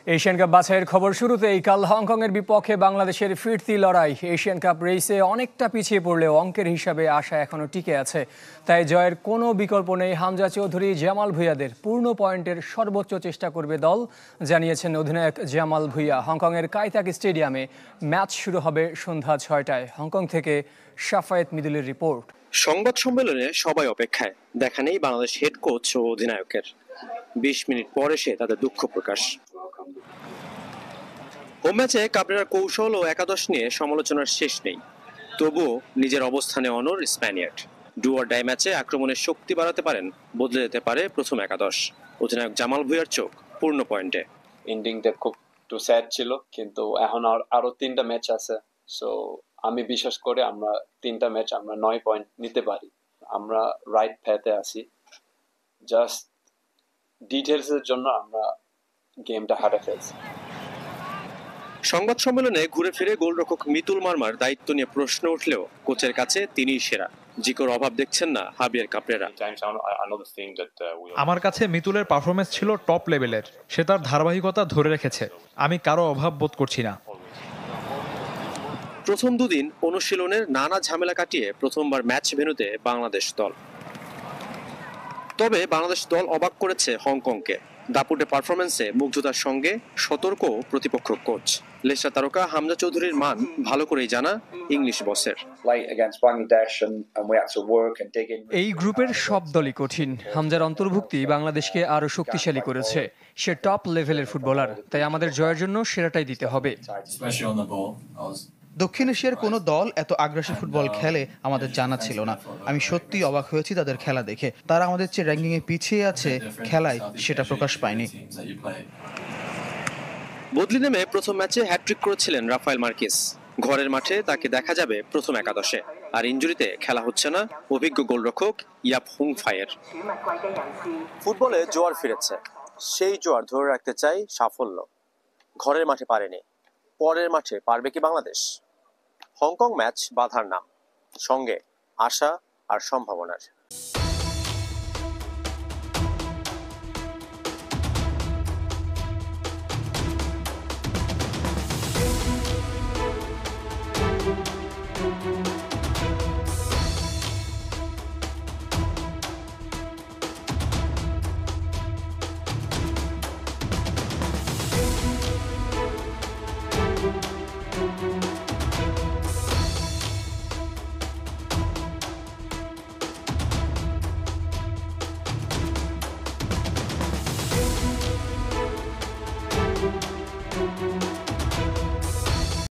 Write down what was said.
Asian cup বাছাইয়ের খবর শুরুতেই কাল হংকংয়ের বিপক্ষে বাংলাদেশের ফিরতি লড়াই। এশিয়ান কাপ রেসে অনেকটা পিছিয়ে পড়লেও অঙ্কের হিসাবে আশা এখনও টিকে আছে। তাই জয়ের কোনো বিকল্প নেই হামজা চৌধুরী, জামাল ভুঁইয়াদের। পূর্ণ পয়েন্টের সর্বোচ্চ চেষ্টা করবে দল, জানিয়েছেন অধিনায়ক জামাল ভুঁইয়া। হংকংয়ের কাইতাক স্টেডিয়ামে ম্যাচ শুরু হবে সন্ধ্যা 6টায়। হংকং থেকে শাফায়েত মিদুলের রিপোর্ট। সংবাদ সম্মেলনে সবাই অপেক্ষায়, দেখা নেই বাংলাদেশ হেড কোচ ও অধিনায়কের। 20 মিনিট পর এসে তাদের দুঃখ প্রকাশ। হোম ম্যাচে কাবরেরার কৌশল ও একাদশ নিয়ে সমালোচনার শেষ নেই, তবুও নিজের অবস্থানে অনড় স্প্যানিয়ার্ড। ডু অর ডাই ম্যাচে আক্রমণের শক্তি বাড়াতে পারেন, বদলে যেতে পারে প্রথম একাদশ। অধিনায়ক জামাল ভুঁইয়ার চোখ পূর্ণ পয়েন্টে। ইন্ডিংটা খুব একটু স্যাড ছিল, কিন্তু এখন আরো 3টা ম্যাচ আছে। সো আমি বিশ্বাস করি আমরা 3টা ম্যাচ আমরা 9 পয়েন্ট নিতে পারি। আমরা রাইট প্যাথে আছি, জাস্ট ডিটেলস এর জন্য আমরা গেমটা হারে ফেলছি। সংবাদ সম্মেলনে ঘুরে ফিরে গোলরক্ষক মিতুল মার্মার দায়িত্ব নিয়ে প্রশ্ন উঠলেও কোচের কাছে তিনিই সেরা। জিকোর অভাব দেখছেন না হাবিয়ার কাবরেরা। আমার কাছে মিতুলের পারফরমেন্স ছিল টপ লেভেলের, সে তার ধারাবাহিকতা ধরে রেখেছে। আমি কারো অভাব বোধ করছি না। প্রথম দুদিন অনুশীলনের নানা ঝামেলা কাটিয়ে প্রথমবার ম্যাচ ভেন্যুতে বাংলাদেশ দল। তবে বাংলাদেশ দল অবাক করেছে হংকংকে। দাপুটে পারফরমেন্সে মুগ্ধতার সঙ্গে সতর্ক প্রতিপক্ষ কোচ। লেস্টার তারকা হামজা চৌধুরীর মান ভালো করেই জানা ইংলিশ বসের। এই গ্রুপের সব দলই কঠিন। হামজার অন্তর্ভুক্তি বাংলাদেশকে আরো শক্তিশালী করেছে। সে টপ লেভেলের ফুটবলার, তাই আমাদের জয়ের জন্য সেরাটাই দিতে হবে। দক্ষিণ এশিয়ার কোনো দল এত আগ্রাসী ফুটবল খেলে আমাদের জানা ছিল না। আমি সত্যি অবাক হয়েছি তাদের খেলা দেখে। তারা আমাদের চেয়ে র্যাঙ্কিংয়ে পিছিয়ে আছে, খেলায় সেটা প্রকাশ পায়নি। বদলি নেমে প্রথম ম্যাচে হ্যাটট্রিক করেছিলেন রাফায়েল মার্কিস। ঘরের মাঠে তাকে দেখা যাবে প্রথম একাদশে। আর ইনজুরিতে খেলা হচ্ছে না অভিজ্ঞ গোলরক্ষক ইয়াপ হুং ফাইয়ের। ফুটবলে জোয়ার ফিরেছে, সেই জোয়ার ধরে রাখতে চাই সাফল্য। ঘরের মাঠে পারেনি, পরের মাঠে পারবে কি বাংলাদেশ? হংকং ম্যাচ বাধার নাম, সঙ্গে আশা আর সম্ভাবনার।